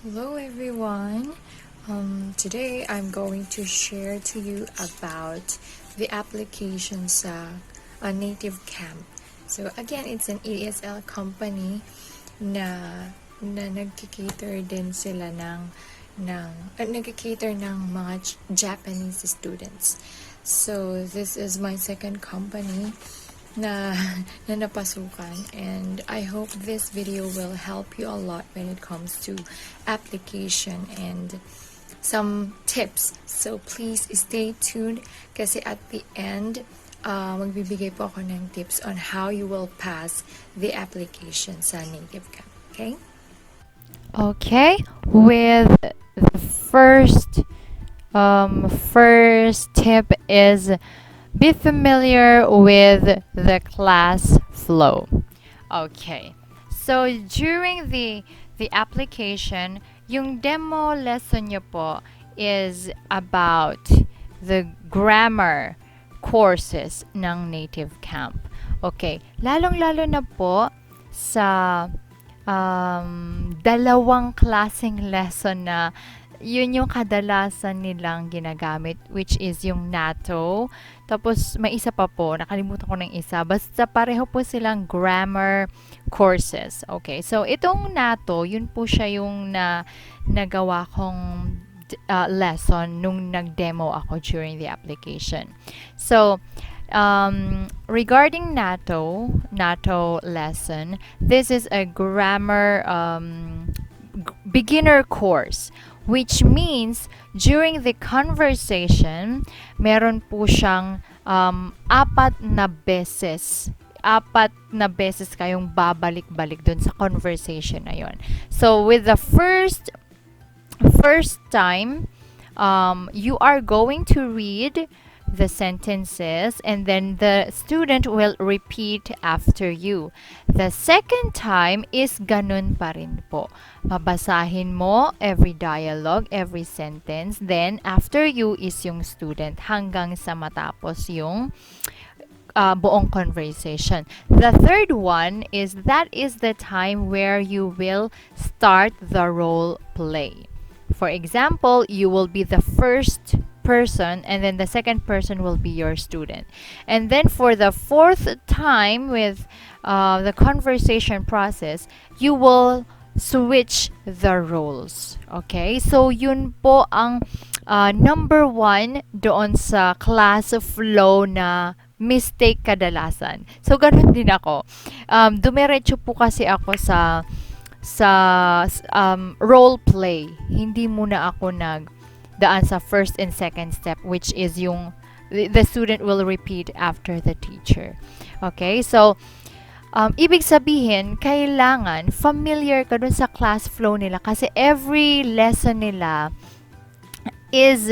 Hello everyone. Today I'm going to share to you about the application sa Native Camp. So again, it's an ESL company na nagki-cater din sila nagki-cater ng mga Japanese students. So this is my second company na, na napasukan, and I hope this video will help you a lot when it comes to application and some tips. So please stay tuned kasi at the end magbibigay po ako ng tips on how you will pass the application sa Native Camp. Okay? Okay, with the first tip is be familiar with the class flow. Okay, so during the application, yung demo lesson nyo po is about the grammar courses ng Native Camp. Okay, lalong-lalo na po sa dalawang klaseng lesson na yun yung kadalasan nilang ginagamit, which is yung NATO. Tapos may isa pa po, nakalimutan ko ng isa. Basta pareho po silang grammar courses. Okay, so itong NATO, yun po siya yung nagawa kong lesson nung nag-demo ako during the application. So, regarding NATO lesson, this is a grammar beginner course, which means during the conversation, meron po siyang apat na beses kayong babalik-balik dun sa conversation na yon. So with the first time, you are going to read the sentences and then the student will repeat after you. The second time is ganun pa rin po. Babasahin mo every dialogue, every sentence, then after you is yung student hanggang sa matapos yung buong conversation. The third one is the time where you will start the role play. For example, you will be the first person and then the second person will be your student. And then for the fourth time with the conversation process, you will switch the roles. Okay? So yun po ang number one doon sa class flow na mistake kadalasan. So ganun din ako. Dumiretso po kasi ako sa role play. Hindi muna ako daan sa first and second step, which is yung the student will repeat after the teacher. Okay? So, ibig sabihin, kailangan familiar ka dun sa class flow nila kasi every lesson nila is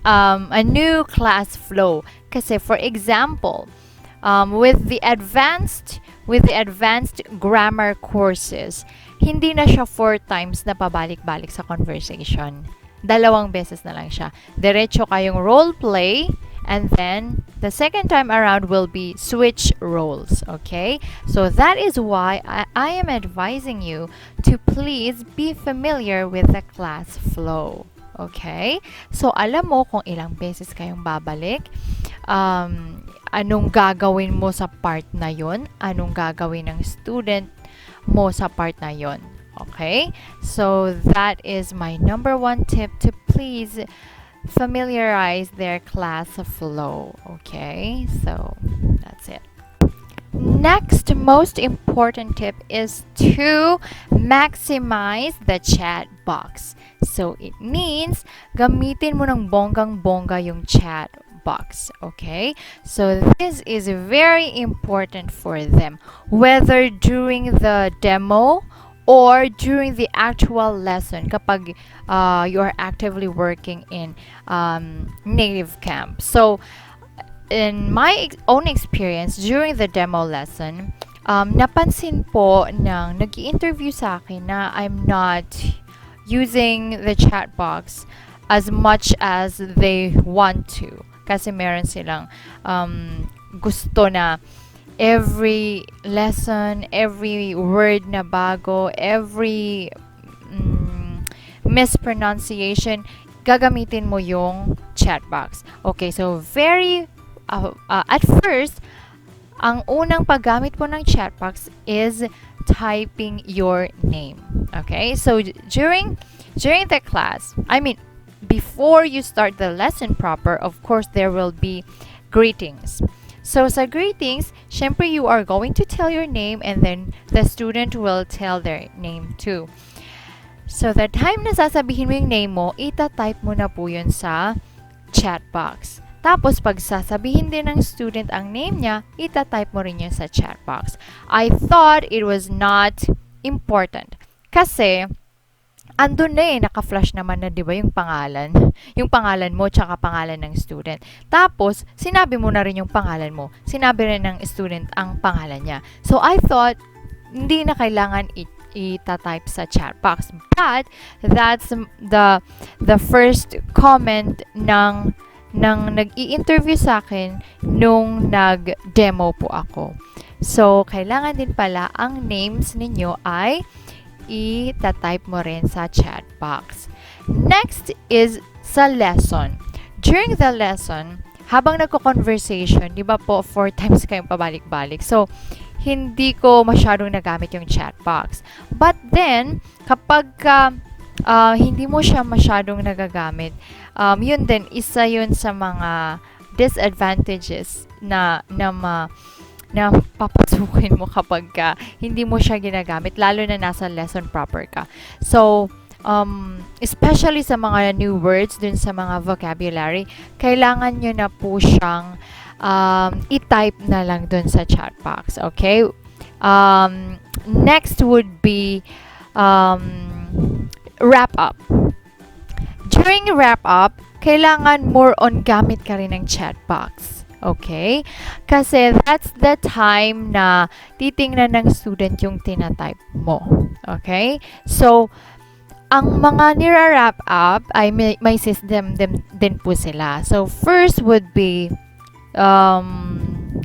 a new class flow. Kasi for example, with the advanced grammar courses, hindi na siya 4 times na pabalik-balik sa conversation. 2 beses na lang siya. Diretso kayong role play, and then the second time around will be switch roles. Okay? So that is why I am advising you to please be familiar with the class flow. Okay? So alam mo kung ilang beses kayong babalik, anong gagawin mo sa part na yon, anong gagawin ng student mo sa part na yon. Okay, so that is my number one tip, to please familiarize their class flow. Okay, so that's it. Next most important tip is to maximize the chat box. So it means gamitin mo ng bonggang-bongga yung chat box. Okay, so this is very important for them, whether during the demo or during the actual lesson kapag you are actively working in Native Camp. So in my own experience during the demo lesson, napansin po ng nag-i-interview sa akin na I'm not using the chat box as much as they want to. Kasi meron silang gusto na every lesson, every word na bago, every mispronunciation, gagamitin mo yung chat box. Okay, so at first, ang unang paggamit po ng chat box is typing your name. Okay, so during the class, before you start the lesson proper, of course, there will be greetings. So sa greetings, syempre you are going to tell your name and then the student will tell their name too. So the time na sasabihin mo yung name mo, ita-type mo na po yun sa chat box. Tapos pag sasabihin din ng student ang name niya, ita-type mo rin yun sa chat box. I thought it was not important. Kasi andun na naka-flash naman na 'di ba yung pangalan mo tsaka pangalan ng student. Tapos sinabi mo na rin yung pangalan mo. Sinabi rin ng student ang pangalan niya. So I thought hindi na kailangan ita-type sa chat box. But that's the first comment ng nag-i-interview sa akin nung nag-demo po ako. So kailangan din pala ang names ninyo ay ita-type mo rin sa chat box. Next is sa lesson. During the lesson, habang nagko-conversation, di ba po, 4 times kayong pabalik-balik. So, hindi ko masyadong nagamit yung chat box. But then, kapag hindi mo siya masyadong nagagamit, yun din, isa yun sa mga disadvantages na papasukin mo kapag hindi mo siya ginagamit, lalo na nasa lesson proper ka. So, especially sa mga new words, dun sa mga vocabulary, kailangan nyo na po siyang i-type na lang dun sa chat box. Okay? Next would be wrap up. During wrap up, kailangan more on gamit ka rin ng chat box. Okay? Kasi that's the time na titingnan ng student yung tinatype mo. Okay? So, ang mga nira-wrap up ay may system din po sila. So, first would be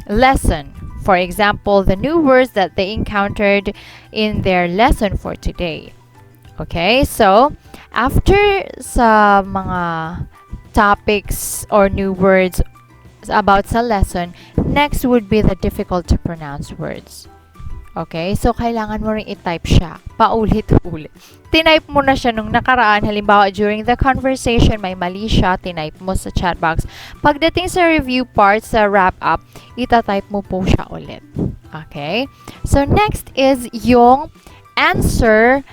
lesson. For example, the new words that they encountered in their lesson for today. Okay? So, after sa mga topics or new words about sa lesson, next would be the difficult to pronounce words. Okay? So, kailangan mo rin i-type siya. Paulit-ulit. Tinype mo na siya nung nakaraan. Halimbawa, during the conversation, may mali siya. Tinype mo sa chat box. Pagdating sa review part, sa wrap-up, ita-type mo po siya ulit. Okay? So, next is yung answer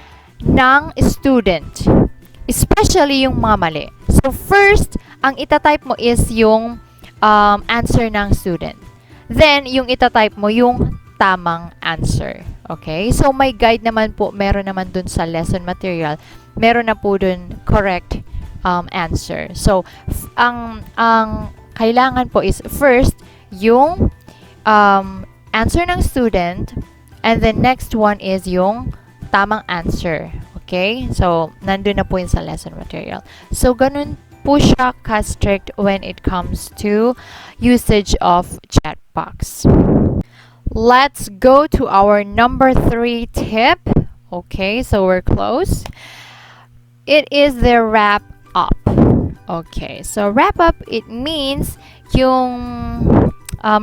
ng student. Especially yung mga mali. So, first, ang ita-type mo is yung answer ng student. Then, yung ita-type mo yung tamang answer. Okay? So, may guide naman po, meron naman dun sa lesson material, meron na po dun correct answer. So, ang kailangan po is first, yung answer ng student, and then next one is yung tamang answer. Okay? So, nandun na po yun sa lesson material. So, ganun po siya ka-strict when it comes to usage of chat box. Let's go to our number 3 tip. Okay, so we're close. It is the wrap up. Okay, so wrap up, it means yung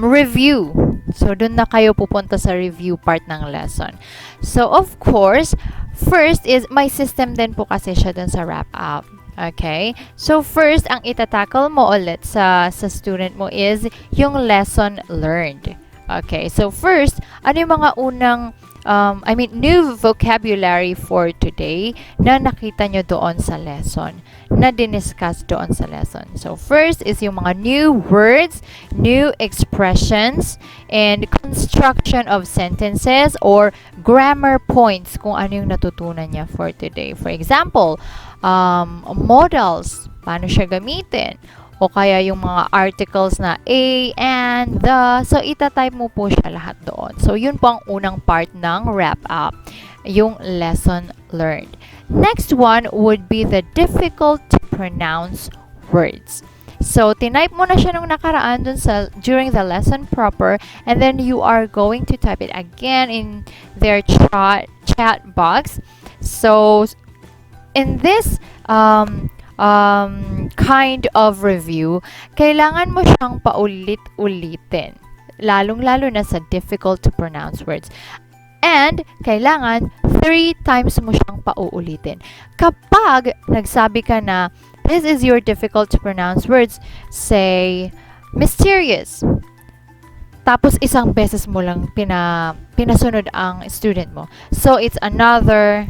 review. So, dun na kayo pupunta sa review part ng lesson. So, of course, first is, may system din po kasi siya dun sa wrap up. Okay? So, first, ang itatackle mo ulit sa student mo is yung lesson learned. Okay? So, first, ano yung mga unang, new vocabulary for today na nakita nyo doon sa lesson, na diniscuss doon sa lesson. So, first is yung mga new words, new expressions, and construction of sentences or grammar points kung ano yung natutunan niya for today. For example, modals, paano siya gamitin, o kaya yung mga articles na a, and, the. So, itatype mo po siya lahat doon. So, yun po ang unang part ng wrap up, yung lesson learned. Next one would be the difficult to pronounce words. So, tinype mo na siya nung nakaraan dun during the lesson proper, and then you are going to type it again in their chat box. So, in this kind of review, kailangan mo siyang paulit-ulitin. Lalong-lalo na sa difficult to pronounce words. And, kailangan 3 times mo siyang pauulitin. Kapag nagsabi ka na, this is your difficult to pronounce words, say, mysterious. Tapos, isang beses mo lang pinasunod ang student mo. So, it's another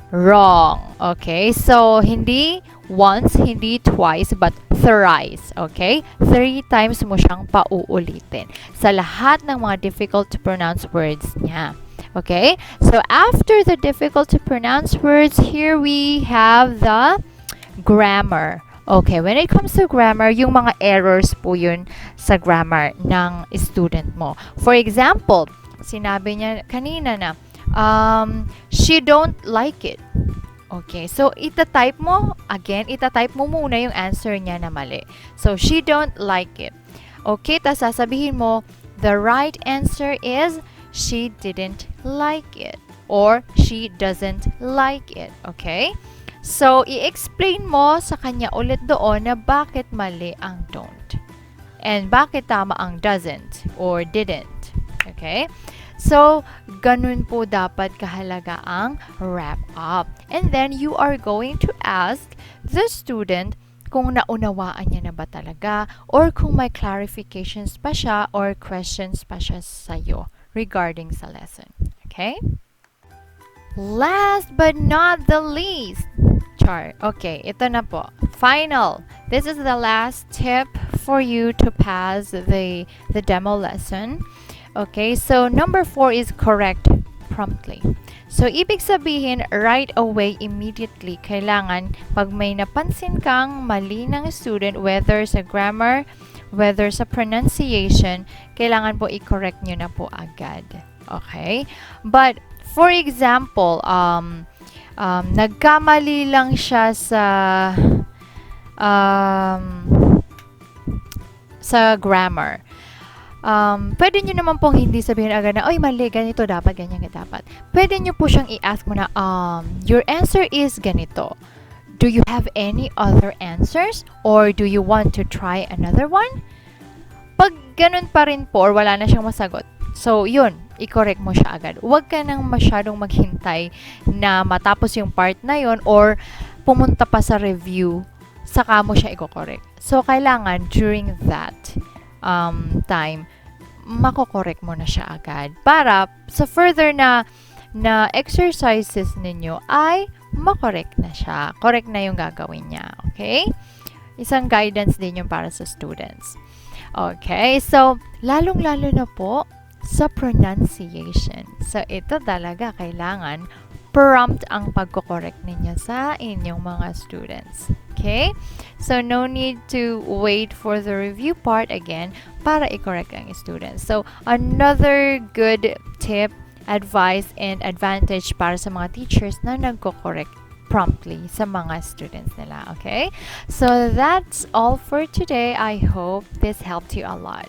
wrong. Okay? So, hindi once, hindi twice, but thrice. Okay? 3 times mo siyang pauulitin sa lahat ng mga difficult to pronounce words niya. Okay? So, after the difficult to pronounce words, here we have the grammar. Okay, when it comes to grammar, yung mga errors po yun sa grammar ng student mo. For example, sinabi niya kanina na, she don't like it. Okay, so itatype mo, again, itatype mo muna yung answer niya na mali. So, she don't like it. Okay, tas sasabihin mo, the right answer is, she didn't like it. Or, she doesn't like it. Okay? So, i-explain mo sa kanya ulit doon na bakit mali ang don't. And bakit tama ang doesn't or didn't. Okay? So, ganun po dapat kahalaga ang wrap up. And then, you are going to ask the student kung naunawaan niya na ba talaga or kung may clarifications pa siya or questions pa siya sa'yo regarding sa lesson. Okay? Last but not the least, okay, ito na po. Final. This is the last tip for you to pass the demo lesson. Okay, so number 4 is correct promptly. So, ibig sabihin, right away, immediately, kailangan, pag may napansin kang mali ng student, whether sa grammar, whether sa pronunciation, kailangan po i-correct nyo na po agad. Okay? But, for example, nagkamali lang siya sa grammar. Pwede nyo naman pong hindi sabihin agad na, oy, mali, ganito dapat, ganyan dapat. Pwede nyo po siyang i-ask mo na, your answer is ganito. Do you have any other answers? Or do you want to try another one? Pag ganun pa rin po, or wala na siyang masagot, so, yun, i-correct mo siya agad. Huwag ka nang masyadong maghintay na matapos yung part na yun or pumunta pa sa review, saka mo siya i-correct. So, kailangan during that time, mako-correct mo na siya agad para sa further na exercises ninyo ay makorek na siya. Correct na yung gagawin niya. Okay? Isang guidance din yung para sa students. Okay? So, lalong-lalo na po sa pronunciation. So, ito talaga kailangan prompt ang pagko-correct ninyo sa inyong mga students. Okay? So, no need to wait for the review part again para i-correct ang students. So, another good tip, advice, and advantage para sa mga teachers na nagko-correct promptly sa mga students nila. Okay? So, that's all for today. I hope this helped you a lot.